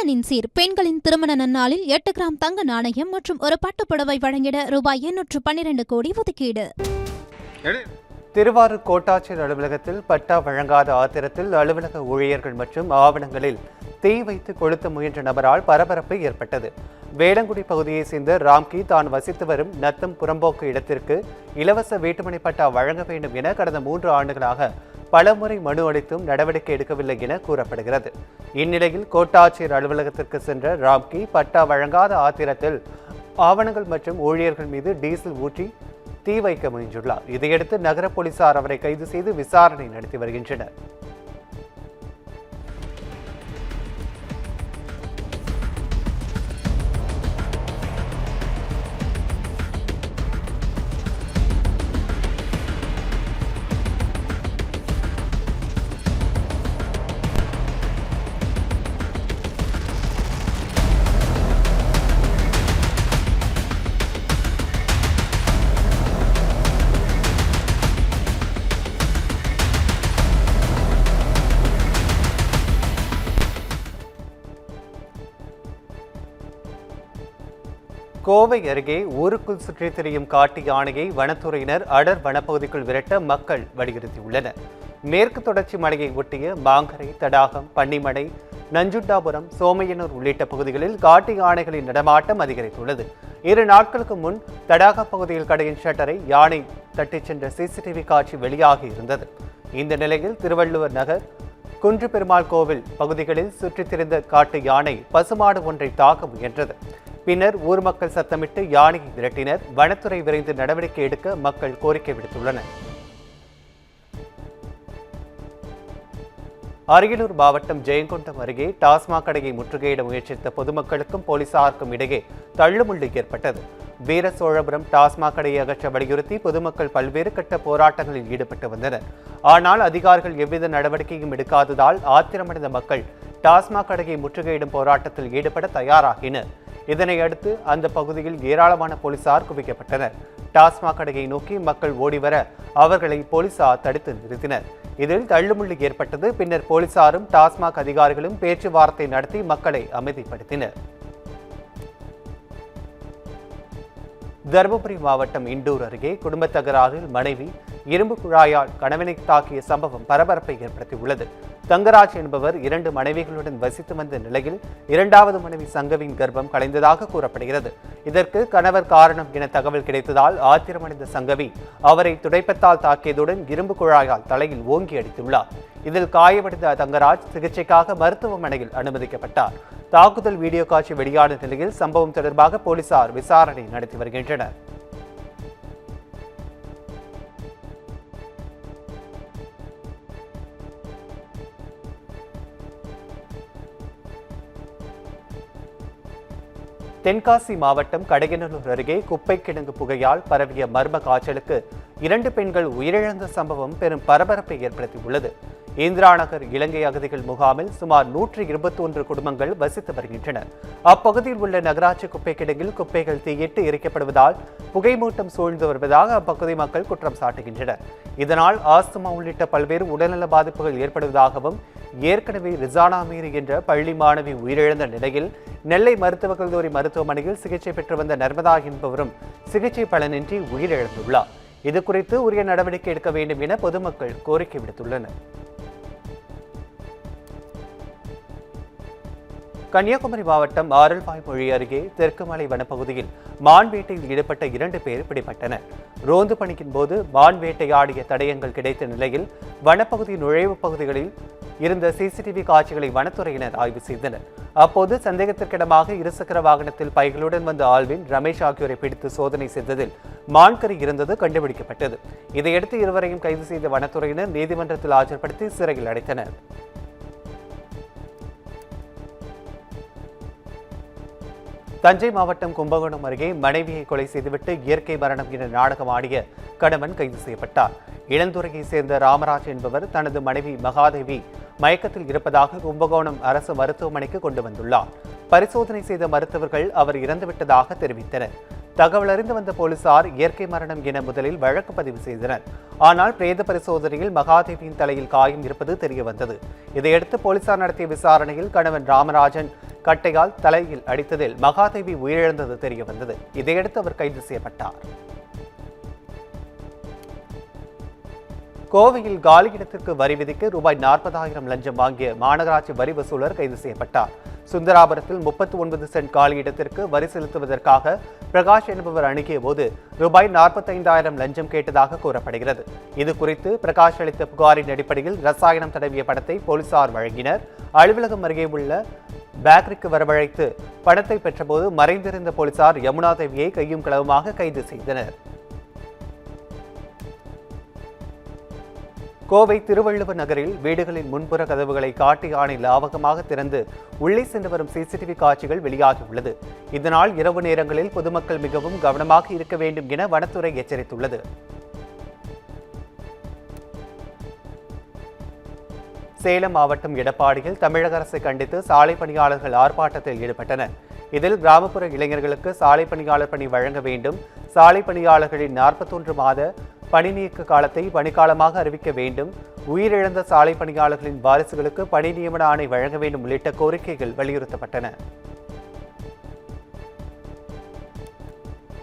கணவனின் சீர் பெண்களின் திருமண நன்னாளில் 8 கிராம் தங்க நாணயம் மற்றும் ஒரு பட்டுப்புடவை வழங்கிட ரூபாய் 812 கோடி ஒதுக்கீடு. திருவாரூர் கோட்டாட்சியர் அலுவலகத்தில் பட்டா வழங்காத ஆத்திரத்தில் அலுவலக ஊழியர்கள் மற்றும் ஆவணங்களில் தீ வைத்து கொளுத்த முயன்ற நபரால் பரபரப்பு ஏற்பட்டது. வேளங்குடி பகுதியைச் சேர்ந்த ராம்கி தான் வசித்து வரும் நத்தம் புறம்போக்கு இடத்திற்கு இலவச வீட்டுமனை பட்டா வழங்க வேண்டும் என கடந்த 3 ஆண்டுகளாக பலமுறை மனு அளித்தும் நடவடிக்கை எடுக்கவில்லை என கூறப்படுகிறது. இந்நிலையில் கோட்டாட்சியர் அலுவலகத்திற்கு சென்ற ராம்கி பட்டா வழங்காத ஆத்திரத்தில் ஆவணங்கள் மற்றும் ஊழியர்கள் மீது டீசல் ஊற்றி தீ வைக்க முயன்றுள்ளார். இதையடுத்து நகர போலீசார் அவரை கைது செய்து விசாரணை நடத்தி வருகின்றனர். கோவை அருகே ஊருக்குள் சுற்றித் திரியும் காட்டு யானையை வனத்துறையினர் அடர் வனப்பகுதிக்குள் விரட்ட மக்கள் வலியுறுத்தியுள்ளனர். மேற்கு தொடர்ச்சி மலையை ஒட்டிய மாங்கரை, தடாகம், பன்னிமடை, நஞ்சுண்டாபுரம், சோமையனூர் உள்ளிட்ட பகுதிகளில் காட்டு யானைகளின் நடமாட்டம் அதிகரித்துள்ளது. 2 நாட்களுக்கு முன் தடாக பகுதியில் கடையின் ஷட்டரை யானை தட்டிச் சென்ற சிசிடிவி காட்சி வெளியாகி இருந்தது. இந்த நிலையில் திருவள்ளுவர் நகர், குன்று பெருமாள் கோவில் பகுதிகளில் சுற்றித் திரிந்த காட்டு யானை பசுமாடு ஒன்றை தாக்க முயன்றது. பின்னர் ஊர் மக்கள் சத்தமிட்டு யானையை விரட்டினர். வனத்துறை விரைந்து நடவடிக்கை எடுக்க மக்கள் கோரிக்கை விடுத்துள்ளனர். அரியலூர் மாவட்டம் ஜெயங்கொண்டம் அருகே டாஸ்மாக் கடையை முற்றுகையிட முயற்சித்த பொதுமக்களுக்கும் போலீசாருக்கும் இடையே தள்ளுமுள்ளு ஏற்பட்டது. வீரசோழபுரம் டாஸ்மாக் கடையை அகற்ற வலியுறுத்தி பொதுமக்கள் பல்வேறு கட்ட போராட்டங்களில் ஈடுபட்டு வந்தனர். ஆனால் அதிகாரிகள் எவ்வித நடவடிக்கையும் எடுக்காததால் ஆத்திரமடைந்த மக்கள் டாஸ்மாக் கடையை முற்றுகையிடும் போராட்டத்தில் ஈடுபட தயாராகினர். இதனையடுத்து அந்த பகுதியில் ஏராளமான போலீசார் குவிக்கப்பட்டனர். டாஸ்மாக் கடையை நோக்கி மக்கள் ஓடிவர அவர்களை போலீசார் தடுத்து நிறுத்தினர். இதில் தள்ளுமுள்ளு ஏற்பட்டது. பின்னர் போலீசாரும் டாஸ்மாக் அதிகாரிகளும் பேச்சுவார்த்தை நடத்தி மக்களை அமைதிப்படுத்தினர். தருமபுரி மாவட்டம் இண்டூர் அருகே குடும்ப தகராறில் மனைவி இரும்பு குழாயால் கணவனை தாக்கிய சம்பவம் பரபரப்பை ஏற்படுத்தியுள்ளது. தங்கராஜ் என்பவர் 2 மனைவிகளுடன் வசித்து வந்த நிலையில் 2வது மனைவி சங்கவின் கர்ப்பம் கலைந்ததாக கூறப்படுகிறது. இதற்கு கணவர் காரணம் என தகவல் கிடைத்ததால் ஆத்திரமடைந்த சங்கவி அவரை துடைப்பத்தால் தாக்கியதுடன் இரும்பு குழாயால் தலையில் ஓங்கி அடித்துள்ளார். இதில் காயமடைந்த தங்கராஜ் சிகிச்சைக்காக மருத்துவமனையில் அனுமதிக்கப்பட்டார். தாக்குதல் வீடியோ காட்சி வெளியான நிலையில் சம்பவம் தொடர்பாக போலீசார் விசாரணை நடத்தி வருகின்றனர். தென்காசி மாவட்டம் கடையநல்லூர் அருகே குப்பை கிடங்கு புகையால் பரவிய மர்ம காய்ச்சலுக்கு 2 பெண்கள் உயிரிழந்த சம்பவம் பெரும் பரபரப்பை ஏற்படுத்தியுள்ளது. இந்திரா நகர் இலங்கை அகதிகள் முகாமில் சுமார் 121 குடும்பங்கள் வசித்து வருகின்றன. அப்பகுதியில் உள்ள நகராட்சி குப்பை கிடங்கில் குப்பைகள் தீயிட்டு எரிக்கப்படுவதால் புகைமூட்டம் சூழ்ந்து வருவதாக அப்பகுதி மக்கள் குற்றம் சாட்டுகின்றனர். இதனால் ஆஸ்துமா உள்ளிட்ட பல்வேறு உடல்நல பாதிப்புகள் ஏற்படுவதாகவும், ஏற்கனவே ரிசானா மீரி என்ற பள்ளி மாணவி உயிரிழந்த நிலையில் நெல்லை மருத்துவக் கல்லூரி மருத்துவமனையில் சிகிச்சை பெற்று வந்த நர்மதா என்பவரும் சிகிச்சை பலனின்றி உயிரிழந்துள்ளார். இதுகுறித்து உரிய நடவடிக்கை எடுக்க வேண்டும் என பொதுமக்கள் கோரிக்கை விடுத்துள்ளனர். கன்னியாகுமரி மாவட்டம் ஆரல்வாய்மொழி அருகே தெற்குமலை வனப்பகுதியில் மான் வேட்டையில் ஈடுபட்ட 2 பேர் பிடிபட்டனர். ரோந்து பணியின் போது மான் வேட்டையாடிய தடயங்கள் கிடைத்த நிலையில் வனப்பகுதி நுழைவு பகுதிகளில் இருந்த சிசிடிவி காட்சிகளை வனத்துறையினர் ஆய்வு செய்தனர். அப்போது சந்தேகத்திற்கிடமாக 2 சக்கர வாகனத்தில் பைகளுடன் வந்த ஆல்வின், ரமேஷ் ஆகியோரை பிடித்து சோதனை செய்ததில் மான்கறி இருந்தது கண்டுபிடிக்கப்பட்டது. இதையடுத்து இருவரையும் கைது செய்த வனத்துறையினர் நீதிமன்றத்தில் ஆஜர்படுத்தி சிறையில் அடைத்தனர். தஞ்சை மாவட்டம் கும்பகோணம் அருகே மனைவியை கொலை செய்துவிட்டு இயற்கை மரணம் என நாடகம் ஆடிய கணவன் கைது செய்யப்பட்டார். இளந்துறையை சேர்ந்த ராமராஜ் என்பவர் தனது மனைவி மகாதேவி மயக்கத்தில் இருப்பதாக கும்பகோணம் அரசு மருத்துவமனைக்கு கொண்டு வந்துள்ளார். பரிசோதனை செய்த மருத்துவர்கள் அவர் இறந்துவிட்டதாக தெரிவித்தனர். தகவல் அறிந்து வந்த போலீசார் இயற்கை மரணம் என முதலில் வழக்கு பதிவு செய்தனர். ஆனால் பிரேத பரிசோதனையில் மகாதேவியின் தலையில் காயம் இருப்பது தெரியவந்தது. இதையடுத்து போலீசார் நடத்திய விசாரணையில் கணவன் ராமராஜன் கட்டையால் தலையில் அடித்ததில் மகாதேவி உயிரிழந்தது தெரியவந்தது. இதையடுத்து அவர் கைது செய்யப்பட்டார். கோவையில் காலியிடத்திற்கு வரி விதிக்க ரூபாய் 40,000 லஞ்சம் வாங்கிய மாநகராட்சி வரி வசூலர் கைது செய்யப்பட்டார். சுந்தராபுரத்தில் 39 சென்ட் காலியிடத்திற்கு வரி செலுத்துவதற்காக பிரகாஷ் என்பவர் அணுகிய போது ரூபாய் 45,000 லஞ்சம் கேட்டதாக கூறப்படுகிறது. இது குறித்து பிரகாஷ் அளித்த புகாரின் அடிப்படையில் ரசாயனம் தடவிய பணத்தை போலீசார் வழங்கினர். அலுவலகம் அருகே உள்ள பேக்கரிக்கு வரவழைத்து பணத்தை பெற்றபோது மறைந்திருந்த போலீசார் யமுனா தேவியை கையும் களவுமாக கைது செய்தனர். கோவை திருவள்ளுவர் நகரில் வீடுகளின் முன்புற கதவுகளை காட்டு யானை லாவகமாக திறந்து உள்ளே சென்று வரும் சிசிடிவி காட்சிகள் வெளியாகியுள்ளது. இதனால் இரவு நேரங்களில் பொதுமக்கள் மிகவும் கவனமாக இருக்க வேண்டும் என வனத்துறை எச்சரித்துள்ளது. சேலம் மாவட்டம் எடப்பாடியில் தமிழக அரசை கண்டித்து சாலை பணியாளர்கள் ஆர்ப்பாட்டத்தில் ஈடுபட்டனர். இதில் கிராமப்புற இளைஞர்களுக்கு சாலை பணியாளர் பணி வழங்க வேண்டும், சாலை பணியாளர்களின் 41 மாத பணி நீக்க காலத்தை பணிக்காலமாக அறிவிக்க வேண்டும், உயிரிழந்த சாலை பணியாளர்களின் வாரிசுகளுக்கு பணி நியமன ஆணை வழங்க வேண்டும் உள்ளிட்ட கோரிக்கைகள் வலியுறுத்தப்பட்டன.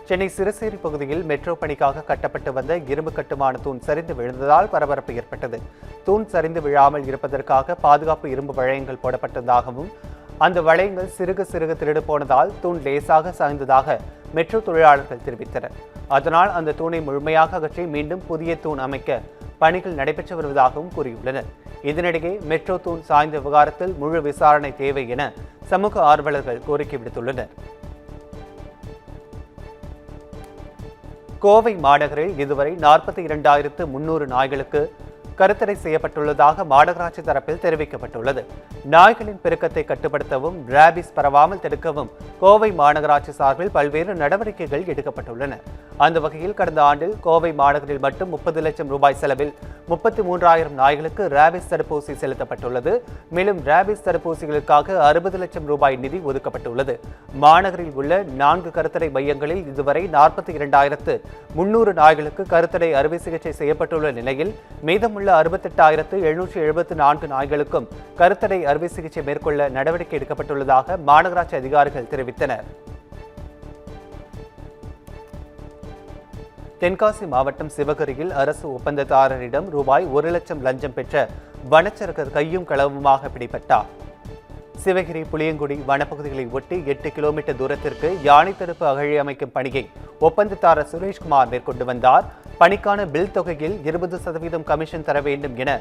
சென்னை சிறுசேரி பகுதியில் மெட்ரோ பணிக்காக கட்டப்பட்டு வந்த இரும்பு கட்டுமான தூண் சரிந்து விழுந்ததால் பரபரப்பு ஏற்பட்டது. தூண் சரிந்து விழாமல் இருப்பதற்காக பாதுகாப்பு இரும்பு வளையங்கள் போடப்பட்டதாகவும் அந்த வளையங்கள் சிறுக சிறுக திருடு போனதால் தூண் லேசாக சாய்ந்ததாக மெட்ரோ தொழிலாளர்கள் தெரிவித்தனர். அதனால் அந்த தூணை முழுமையாக அகற்றி மீண்டும் புதிய தூண் அமைக்க பணிகள் நடைபெற்று வருவதாகவும் கூறியுள்ளனர். இதனிடையே மெட்ரோ தூண் சாய்ந்த விவகாரத்தில் முழு விசாரணை தேவை என சமூக ஆர்வலர்கள் கோரிக்கை விடுத்துள்ளனர். கோவை மாநகரில் இதுவரை 42,300 நாய்களுக்கு கருத்தடை செய்யப்பட்டுள்ளதாக மாநகராட்சி தரப்பில் தெரிவிக்கப்பட்டுள்ளது. நாய்களின் பெருக்கத்தை கட்டுப்படுத்தவும் ராபிஸ் பரவாமல் தடுக்கவும் கோவை மாநகராட்சி சார்பில் பல்வேறு நடவடிக்கைகள் எடுக்கப்பட்டுள்ளன. அந்த வகையில் கடந்த ஆண்டில் கோவை மாநகரில் மட்டும் 30 லட்சம் ரூபாய் செலவில் 33,000 நாய்களுக்கு ராபிஸ் தடுப்பூசி செலுத்தப்பட்டுள்ளது. மேலும் ராபிஸ் தடுப்பூசிகளுக்காக 60 லட்சம் ரூபாய் நிதி ஒதுக்கப்பட்டுள்ளது. மாநகரில் உள்ள 4 கருத்தடை மையங்களில் இதுவரை 42,300 நாய்களுக்கு கருத்தடை அறுவை சிகிச்சை செய்யப்பட்டுள்ள நிலையில் மீதமுள்ள 68,774 நாய்களுக்கும் கருத்தடை அறுவை சிகிச்சை மேற்கொள்ள நடவடிக்கை எடுக்கப்பட்டுள்ளதாக மாநகராட்சி அதிகாரிகள் தெரிவித்தனர். தென்காசி மாவட்டம் சிவகிரியில் அரசு ஒப்பந்ததாரரிடம் ரூபாய் 1 லட்சம் லஞ்சம் பெற்ற வனச்சரகர் கையும் களவுமாக பிடிபட்டார். சிவகிரி புளியங்குடி வனப்பகுதிகளை ஒட்டி 8 கிலோமீட்டர் தூரத்திற்கு யானை தடுப்பு அகழி அமைக்கும் பணியை ஒப்பந்ததாரர் சுரேஷ்குமார் மேற்கொண்டு வந்தார். பணிக்கான பில் தொகையில் 20% கமிஷன் தர வேண்டும் என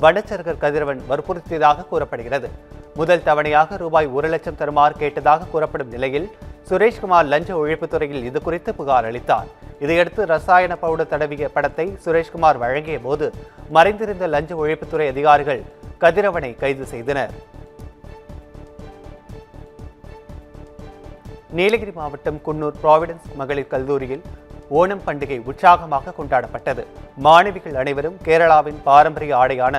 வனச்சரகர் கதிரவன் வற்புறுத்தியதாக கூறப்படுகிறது. முதல் தவணையாக ரூபாய் 1 லட்சம் தருமாறு கேட்டதாக கூறப்படும் நிலையில் சுரேஷ்குமார் லஞ்ச ஒழிப்புத்துறையில் இது குறித்து புகார் அளித்தார். இதையடுத்து ரசாயன பவுடர் தடவிய படத்தை சுரேஷ்குமார் வழங்கிய போது மறைந்திருந்த லஞ்ச ஒழிப்புத்துறை அதிகாரிகள் கதிரவனை கைது செய்தனர். நீலகிரி மாவட்டம் குன்னூர் ப்ராவிடன்ஸ் மகளிர் கல்லூரியில் ஓணம் பண்டிகை உற்சாகமாக கொண்டாடப்பட்டது. மாணவிகள் அனைவரும் கேரளாவின் பாரம்பரிய ஆடையான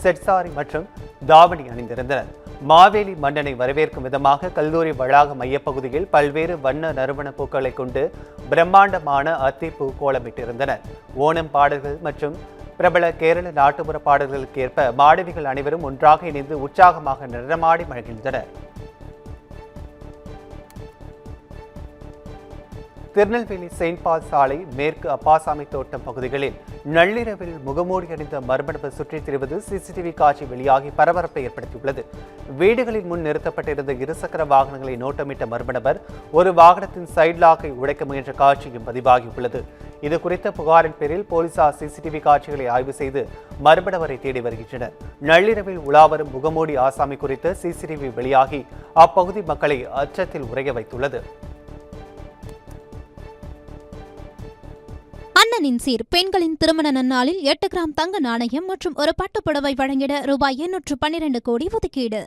செட்சாரி மற்றும் தாவணி அணிந்திருந்தனர். மாவேலி மன்னனை வரவேற்கும் விதமாக கல்லூரி வளாக மையப்பகுதியில் பல்வேறு வண்ண நறுமண பூக்களை கொண்டு பிரம்மாண்டமான அத்திப்பூ கோலமிட்டிருந்தனர். ஓணம் பாடல்கள் மற்றும் பிரபல கேரள நாட்டுப்புற பாடல்களுக்கு ஏற்ப மாணவிகள் அனைவரும் ஒன்றாக இணைந்து உற்சாகமாக நடனமாடி மகிழ்ந்தனர். திருநெல்வேலி செயின்ட் பால் சாலை மேற்கு அப்பாசாமி தோட்டம் பகுதிகளில் நள்ளிரவில் முகமூடி அணிந்த மர்ம நபர் சுற்றித் திரிவது சிசிடிவி காட்சி வெளியாகி பரபரப்பை ஏற்படுத்தியுள்ளது. வீடுகளின் முன் நிறுத்தப்பட்டிருந்த இருசக்கர வாகனங்களை நோட்டமிட்ட மர்ம நபர் ஒரு வாகனத்தின் சைட் லாக்கை உடைக்க முயன்ற காட்சியும் பதிவாகியுள்ளது. இது குறித்த புகாரின் பேரில் போலீசார் சிசிடிவி காட்சிகளை ஆய்வு செய்து மர்ம நபரை தேடி வருகின்றனர். நள்ளிரவில் உலாவரும் முகமூடி ஆசாமி குறித்த சிசிடிவி வெளியாகி அப்பகுதி மக்களை அச்சத்தில் உறைய வைத்துள்ளது. அண்ணனின் சீர் பெண்களின் திருமண நன்னாளில் 8 கிராம் தங்க நாணயம் மற்றும் ஒரு பட்டுப்புடவை வழங்கிட ரூபாய் 812 கோடி ஒதுக்கீடு.